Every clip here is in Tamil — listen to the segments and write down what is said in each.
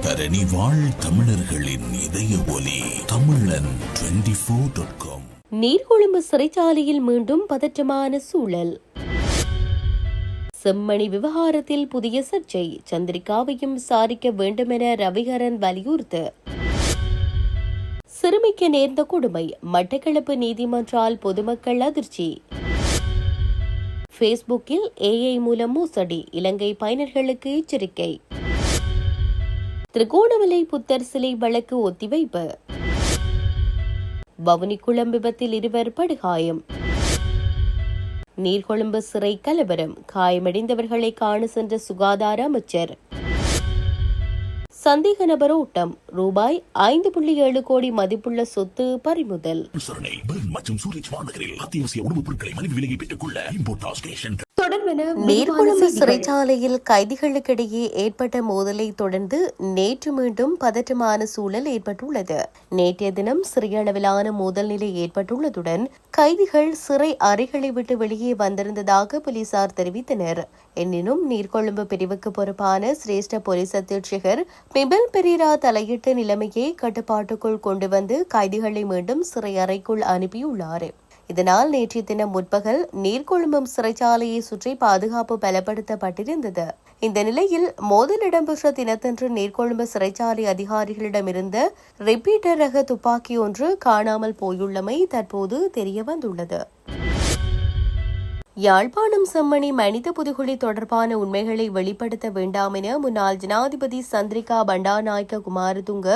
தரணி வாழ் தமிழர்களின் இதய ஒலி தமிழன் 24.com. நீர்கொழும்பு சிறைச்சாலையில் மீண்டும் பதற்றமான சூழல். செம்மணி விவகாரத்தில் புதிய சர்ச்சை, சந்திரிகாவையும் விசாரிக்க வேண்டுமென ரவிகரன் வலியுறுத்து. சிறுமிக்கு நேர்ந்த கொடுமை, மட்டக்களப்பு நீதிமன்றால் பொதுமக்கள் அதிர்ச்சி. பேஸ்புக்கில் AI மூலம் மோசடி, இலங்கை பயனர்களுக்கு எச்சரிக்கை. திருகோணமலை புத்தர் சிலை வழக்கு ஒத்திவைப்பு. வவுனிக்குளம் விபத்தில் 2 படுகாயம். நீர்கொழும்பு சிறை கலவரம், காயமடைந்தவர்களை காண சென்ற சுகாதார அமைச்சர். சந்தேக நபர் ஓட்டம், ரூபாய் 5.7 கோடி மதிப்புள்ள சொத்து பறிமுதல். நீர்கொழும்பு சிறைச்சாலையில் கைதிகளுக்கிடையே ஏற்பட்ட மோதலை தொடர்ந்து நேற்று மீண்டும் பதற்றமான சூழல் ஏற்பட்டுள்ளது. நேற்றைய தினம் சிறிய அளவிலான மோதல் நிலை ஏற்பட்டுள்ளதுடன் கைதிகள் சிறை அறைகளை விட்டு வெளியே வந்திருந்ததாக போலீசார் தெரிவித்தனர். எனினும் நீர்கொழும்பு பிரிவுக்கு பொறுப்பான சிரேஷ்ட போலீஸ் அத்தீட்சகர் மிபல் பெரேரா தலையிட்டு நிலைமையை கட்டுப்பாட்டுக்குள் கொண்டு வந்து கைதிகளை மீண்டும் சிறை அறைக்குள் அனுப்பியுள்ளார். இதனால் நேற்றைய தினம் முற்பகல் நீர்கொழும்பும் சிறைச்சாலையை சுற்றி பாதுகாப்பு பலப்படுத்தப்பட்டிருந்தது. இந்த நிலையில் மோதல் இடம்பெற்ற தினத்தன்று நீர்கொழும்பு சிறைச்சாலை அதிகாரிகளிடமிருந்த ரிப்பீட்டர் ரக துப்பாக்கி ஒன்று காணாமல் போயுள்ளமை தற்போது தெரியவந்துள்ளது. யாழ்ப்பாணம் செம்மணி மனித புதுகுழி தொடர்பான உண்மைகளை வெளிப்படுத்த வேண்டாம் என முன்னாள் ஜனாதிபதி சந்திரிகா பண்டாநாயக்க குமாரதுங்க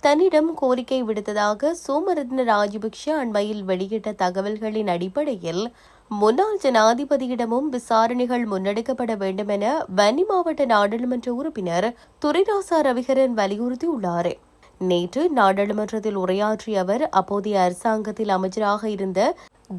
தன்னிடம் கோரிக்கை விடுத்ததாக சோமரத்ன ராஜபக்ஷ அண்மையில் வெளியிட்ட தகவல்களின் அடிப்படையில் முன்னாள் ஜனாதிபதியிடமும் விசாரணைகள் முன்னெடுக்கப்பட வேண்டும் என வன்னி மாவட்ட நாடாளுமன்ற உறுப்பினர் துரைராசா ரவிகரன் வலியுறுத்தியுள்ளார். நேற்று நாடாளுமன்றத்தில் உரையாற்றிய அவர் அப்போதைய அரசாங்கத்தில் அமைச்சராக இருந்த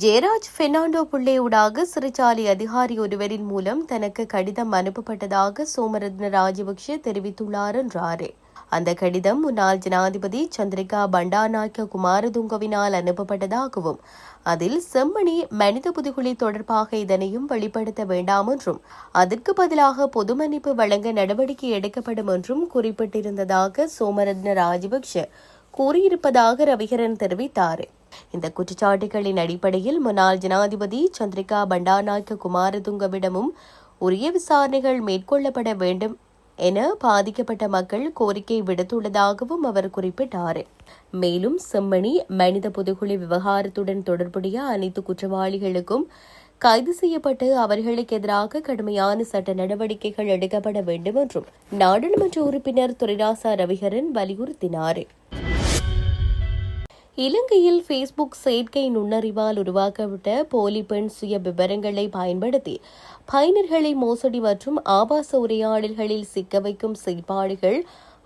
ஜெயராஜ் பெர்னாண்டோ புள்ளே ஊடாக சிறைச்சாலை அதிகாரி ஒருவரின் மூலம் தனக்கு கடிதம் அனுப்பப்பட்டதாக சோமரத்ன ராஜபக்ஷ தெரிவித்துள்ளார் என்றார். அந்த கடிதம் முன்னாள் ஜனாதிபதி சந்திரிகா பண்டாநாயக்க குமாரதுங்கவினால் அனுப்பப்பட்டதாகவும் அதில் செம்மணி மனித புதுகுழி தொடர்பாக இதனையும் வெளிப்படுத்த வேண்டாம் என்றும் அதற்கு பதிலாக பொது மன்னிப்பு வழங்க நடவடிக்கை எடுக்கப்படும் என்றும் குறிப்பிட்டிருந்ததாக சோமரத்ன ராஜபக்ஷ கூறியிருப்பதாக ரவிகரன் தெரிவித்தார். இந்த குற்றச்சாட்டுகளின் அடிப்படையில் முன்னாள் ஜனாதிபதி சந்திரிகா பண்டாநாயக்க குமாரதுங்கவிடமும் உரிய விசாரணைகள் மேற்கொள்ளப்பட வேண்டும் என பாதிக்கப்பட்ட மக்கள் கோரிக்கை விடுத்துள்ளதாகவும் அவர் குறிப்பிட்டார். மேலும் செம்மணி மனித புதுகுழி விவகாரத்துடன் தொடர்புடைய அனைத்து குற்றவாளிகளுக்கும் கைது செய்யப்பட்டு அவர்களுக்கு எதிராக கடுமையான சட்ட நடவடிக்கைகள் எடுக்கப்பட வேண்டும் என்றும் நாடாளுமன்ற உறுப்பினர் துரைராசா ரவிகரன் வலியுறுத்தினார். இலங்கையில் பேஸ்புக் செயற்கை நுண்ணறிவால் உருவாக்கப்பட்ட போலி பெண் சுய விவரங்களை பயன்படுத்தி பயனர்களை மோசடி மற்றும் ஆபாச உரையாடல்களில் சிக்க வைக்கும் செயற்பாடுகள்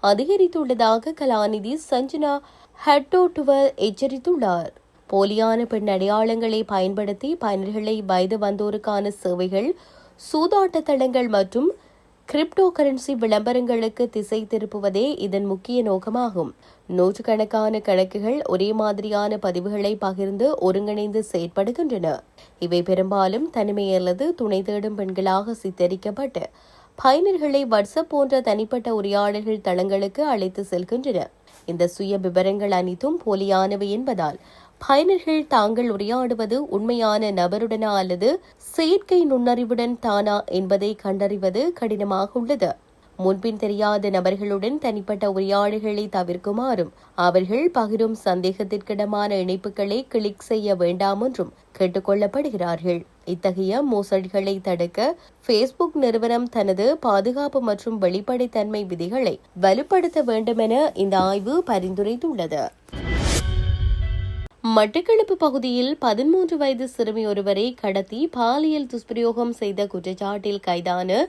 அதிகரித்துள்ளதாக கலாநிதி சஞ்சனா ஹட்டோட்டுவர் எச்சரித்துள்ளார். போலியான பெண் அடையாளங்களை பயன்படுத்தி பயனர்களை வயது வந்தோருக்கான சேவைகள், சூதாட்ட தளங்கள் மற்றும் கிரிப்டோ கரன்சி விளம்பரங்களுக்கு திசை திருப்புவதே இதன் முக்கிய நோக்கமாகும். நூற்றுக்கணக்கான கணக்குகள் ஒரே மாதிரியான பதிவுகளை பகிர்ந்து ஒருங்கிணைந்து செயற்படுகின்றன. இவை பெரும்பாலும் தனிமை அல்லது துணை தேடும் பெண்களாக சித்தரிக்கப்பட்டு பயனர்களை வாட்ஸ்அப் போன்ற தனிப்பட்ட உரையாடல்கள் தளங்களுக்கு அழைத்து செல்கின்றன. இந்த சுய விவரங்கள் அனைத்தும் போலியானவை என்பதால் பயனர்கள் தாங்கள் உரையாடுவது உண்மையான நபருடனா அல்லது செயற்கை நுண்ணறிவுடன் தானா என்பதை கண்டறிவது கடினமாக உள்ளது. முன்பின் தெரியாத நபர்களுடன் தனிப்பட்ட உரையாடல்களை தவிர்க்குமாறும் அவர்கள் பகிரும் சந்தேகத்திற்கிடமான இணைப்புகளை கிளிக் செய்ய வேண்டாம் என்றும் கேட்டுக் கொள்ளப்படுகிறார்கள். இத்தகைய மோசடிகளை தடுக்க பேஸ்புக் நிறுவனம் தனது பாதுகாப்பு மற்றும் வெளிப்படைத்தன்மை விதிகளை வலுப்படுத்த வேண்டும் என இந்த ஆய்வு பரிந்துரைத்துள்ளது. மட்டக்களப்பு பகுதியில் 13 வயது சிறுமி ஒருவரை கடத்தி பாலியல் துஷ்பிரயோகம் செய்த குற்றச்சாட்டில் கைதான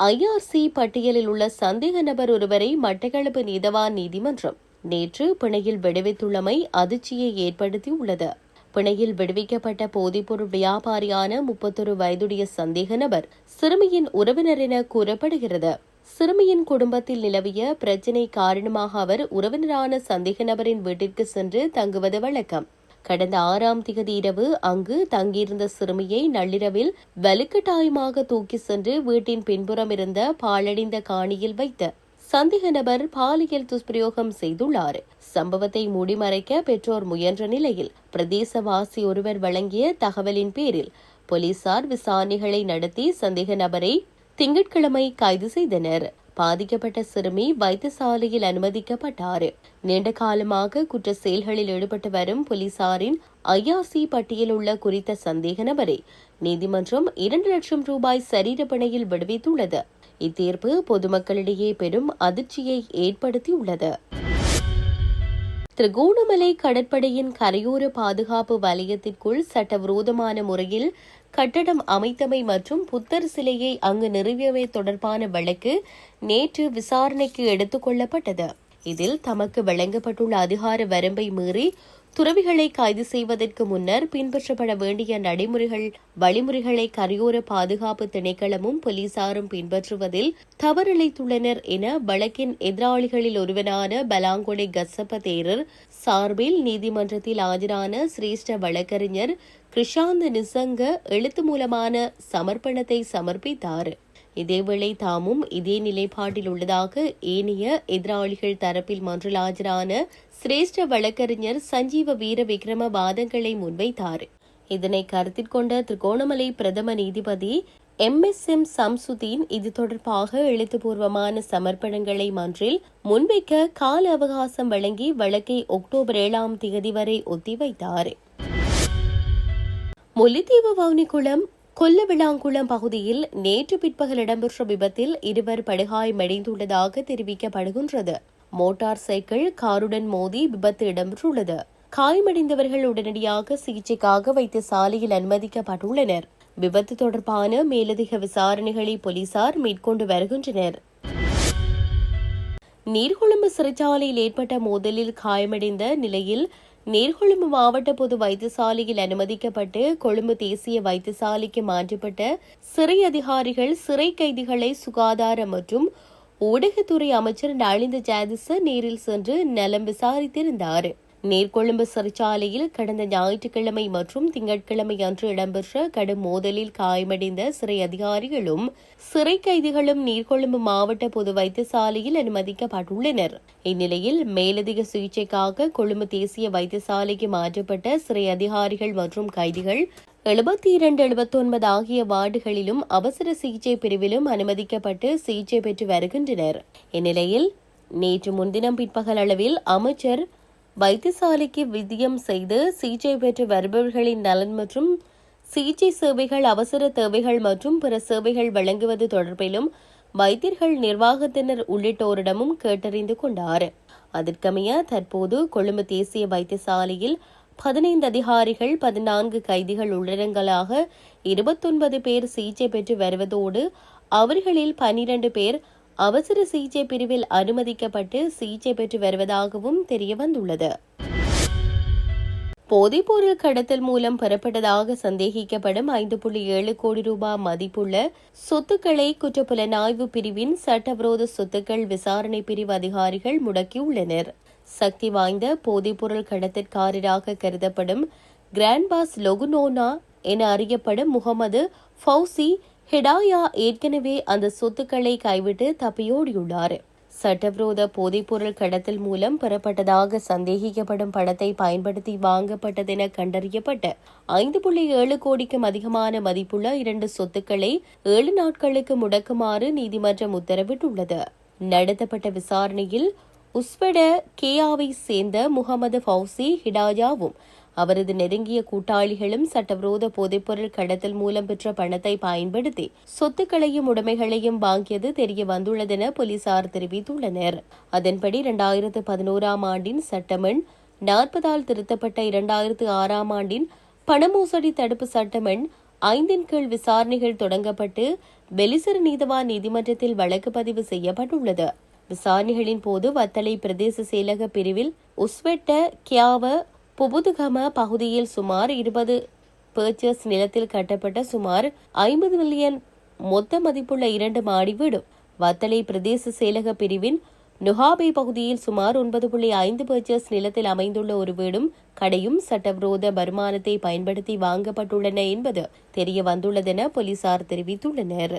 IRC பட்டியலில் உள்ள சந்தேக நபர் ஒருவரை மட்டக்களப்பு நீதவான் நீதிமன்றம் நேற்று பிணையில் விடுவித்துள்ளமை அதிர்ச்சியை ஏற்படுத்தியுள்ளது. பிணையில் விடுவிக்கப்பட்ட போதைப்பொருள் வியாபாரியான 31 வயதுடைய சந்தேக நபர் சிறுமியின் உறவினர் என கூறப்படுகிறது. சிறுமியின் குடும்பத்தில் நிலவிய பிரச்சினை காரணமாக அவர் உறவினரான சந்தேக நபரின் வீட்டிற்கு சென்று தங்குவது வழக்கம். கடந்த 6ஆம் திகதி இரவு அங்கு தங்கியிருந்த சிறுமியை நள்ளிரவில் வலுக்கட்டாயமாக தூக்கி சென்று வீட்டின் பின்புறம் இருந்த பாழடைந்த காணியில் வைத்த சந்தேக நபர் பாலியல் துஷ்பிரயோகம் செய்துள்ளார். சம்பவத்தை மூடிமறைக்க பெற்றோர் முயன்ற நிலையில் பிரதேசவாசி ஒருவர் வழங்கிய தகவலின் பேரில் போலீசார் விசாரணைகளை நடத்தி சந்தேக நபரை திங்கட்கிழமை கைது செய்தனர். பாதிக்கப்பட்ட சிறுமி வைத்தியசாலையில் அனுமதிக்கப்பட்டார். நீண்ட காலமாக குற்ற செயல்களில் ஈடுபட்டு வரும் போலீசாரின் IRC பட்டியலில் உள்ள குறித்த சந்தேக நபரை நீதிமன்றம் 2 லட்சம் ரூபாய் சரீர பிணையில் விடுவித்துள்ளது. இத்தீர்ப்பு பொதுமக்களிடையே பெரும் அதிர்ச்சியை ஏற்படுத்தியுள்ளது. திருகோணமலை கடற்படையின் கரையோர பாதுகாப்பு வலயத்திற்குள் சட்டவிரோதமான முறையில் கட்டடம் அமைத்தமை மற்றும் புத்தர் சிலையை அங்கு நிறுவியவை தொடர்பான வழக்கு நேற்று விசாரணைக்கு எடுத்துக் கொள்ளப்பட்டது. இதில் தமக்கு வழங்கப்பட்டுள்ள அதிகார வரம்பை மீறி துறவிகளை கைது செய்வதற்கு முன்னர் பின்பற்றப்பட வேண்டிய வழிமுறைகளை கரையோர பாதுகாப்பு திணைக்களமும் போலீசாரும் பின்பற்றுவதில் தவறிழைத்துள்ளனர் என வழக்கின் எதிராளிகளில் ஒருவனான பலாங்கொடை கசப்ப தேரர் சார்பில் நீதிமன்றத்தில் ஆஜரான சிரேஷ்ட வழக்கறிஞர் கிருஷாந்த் நிசங்க எழுத்து மூலமான சமர்ப்பணத்தை சமர்ப்பித்தார். இதேவேளை தாமும் இதே நிலைப்பாட்டில் உள்ளதாக ஏனைய எதிராளிகள் தரப்பில் மன்றில் ஆஜரான சிரேஷ்ட வழக்கறிஞர் சஞ்சீவ வீர விக்ரம வாதங்களை முன்வைத்தார். இதனை கருத்தில் கொண்ட திருகோணமலை பிரதம நீதிபதி MSM சம்சுதீன் இது தொடர்பாக எழுத்துப்பூர்வமான சமர்ப்பணங்களை மன்றில் முன்வைக்க கால அவகாசம் வழங்கி வழக்கை அக்டோபர் 7ஆம் தேதி வரை ஒத்திவைத்தார். முல்லைத்தீவு வவுனிக்குளம் கொல்லவிளாங்குளம் பகுதியில் நேற்று பிற்பகல் இடம்பெற்ற விபத்தில் 2 படுகாயமடைந்துள்ளதாக தெரிவிக்கப்படுகின்றது. மோட்டார் சைக்கிள் காருடன் மோதி விபத்து இடம்பெற்றுள்ளது. காயமடைந்தவர்கள் உடனடியாக சிகிச்சைக்காக வைத்தியசாலையில் அனுமதிக்கப்பட்டுள்ளனர். விபத்து தொடர்பான மேலதிக விசாரணைகளை போலீசார் மேற்கொண்டு வருகின்றனர். நீர்கொழும்பு சிறைச்சாலையில் ஏற்பட்ட மோதலில் காயமடைந்த நிலையில் நீர்கொழும்பு மாவட்ட பொது வைத்தியசாலையில் அனுமதிக்கப்பட்டு கொழும்பு தேசிய வைத்தியசாலைக்கு மாற்றப்பட்ட சிறை அதிகாரிகள் சிறை கைதிகளை சுகாதார மற்றும் ஊடகத்துறை அமைச்சர் நளிந்த ஜாதிச நேரில் சென்று நலம் விசாரித்திருந்தார். நீர்கொழும்பு சிறைச்சாலையில் கடந்த ஞாயிற்றுக்கிழமை மற்றும் திங்கட்கிழமை அன்று இடம்பெற்ற கடும் மோதலில் காயமடைந்த சிறை அதிகாரிகளும் சிறை கைதிகளும் நீர்கொழும்பு மாவட்ட பொது வைத்தியசாலையில் அனுமதிக்கப்பட்டுள்ளனர். இந்நிலையில் மேலதிக சிகிச்சைக்காக கொழும்பு தேசிய வைத்தியசாலைக்கு மாற்றப்பட்ட சிறை அதிகாரிகள் மற்றும் கைதிகள் 72, 79 ஆகிய வார்டுகளிலும் அவசர சிகிச்சை பிரிவிலும் அனுமதிக்கப்பட்டு சிகிச்சை பெற்று வருகின்றனர். இந்நிலையில் நேற்று முன்தினம் பிற்பகல் அளவில் அமைச்சர் வைத்தியசாலைக்கு விஜயம் செய்து சிகிச்சை பெற்று வருபவர்களின் நலன் மற்றும் சிகிச்சை சேவைகள், அவசர தேவைகள் மற்றும் பிற சேவைகள் வழங்குவது தொடர்பிலும் வைத்தியர்கள், நிர்வாகத்தினர் உள்ளிட்டோரிடமும் கேட்டறிந்து கொண்டார். அதற்கமைய தற்போது கொழும்பு தேசிய வைத்தியசாலையில் 15 அதிகாரிகள், 14 கைதிகள் உள்ளடங்கலாக 29 பேர் சிகிச்சை பெற்று வருவதோடு அவர்களில் 12 பேர் அவசர சிகிச்சை பிரிவில் அனுமதிக்கப்பட்டு சிகிச்சை பெற்று வருவதாகவும் தெரியவந்துள்ளது. போதைப்பொருள் கடத்தல் மூலம் பெறப்பட்டதாக சந்தேகிக்கப்படும் 5.7 கோடி ரூபாய் மதிப்புள்ள சொத்துக்களை குற்றப்புலனாய்வு பிரிவின் சட்டவிரோத சொத்துக்கள் விசாரணை பிரிவு அதிகாரிகள் முடக்கியுள்ளனர். சக்தி வாய்ந்த போதைப்பொருள் கடத்தற்காரராக கருதப்படும் கிராண்ட் பாஸ் லொகுனோனா என அறியப்படும் முகமது ஃபவுசி ஹிடாயா ஏற்கனவே அந்த சொத்துக்களை கைவிட்டு தப்பியோடியுள்ளார். சட்டவிரோத போதைப்பொருள் கடத்தல் மூலம் பெறப்பட்டதாக சந்தேகிக்கப்படும் பணத்தை பயன்படுத்தி வாங்கப்பட்டதென கண்டறியப்பட்ட 5.7 கோடிக்கும் அதிகமான மதிப்புள்ள 2 சொத்துக்களை 7 நாட்களுக்கு முடக்குமாறு நீதிமன்றம் உத்தரவிட்டுள்ளது. நடத்தப்பட்ட விசாரணையில் உஸ்வெட கேயாவை சேர்ந்த முகமது ஃபவுசி ஹிடாயாவும் அவரது நெருங்கிய கூட்டாளிகளும் சட்டவிரோத போதைப்பொருள் கடத்தல் மூலம் பெற்ற பணத்தை பயன்படுத்தி சொத்துக்களையும் உடைமைகளையும் வாங்கியது தெரிய வந்துள்ளதென போலீசார் தெரிவித்துள்ளனர். அதன்படி 2011ஆம் ஆண்டின் சட்டமன் 40ஆல் திருத்தப்பட்ட 2006ஆம் ஆண்டின் பணமோசடி தடுப்பு சட்டமன் 5 கீழ் விசாரணைகள் தொடங்கப்பட்டு பெலிசர் நீதவான் நீதிமன்றத்தில் வழக்கு பதிவு செய்யப்பட்டுள்ளது. விசாரணைகளின் போது வத்தளை பிரதேச செயலக பிரிவில் உஸ்வெட்ட கியாவ புபுதுகம பகுதியில் சுமார் 20 பர்ச்சஸ் நிலத்தில் கட்டப்பட்ட சுமார் 50 மில்லியன் மொத்த மதிப்புள்ள 2 மாடி வீடும், வத்தளை பிரதேச செயலக பிரிவின் நுஹாபே பகுதியில் சுமார் 9.5 பர்ச்சஸ் நிலத்தில் அமைந்துள்ள ஒரு வீடும் கடையும் சட்டவிரோத வருமானத்தை பயன்படுத்தி வாங்கப்பட்டுள்ளன என்பது தெரிய வந்துள்ளதென போலீசார் தெரிவித்துள்ளனர்.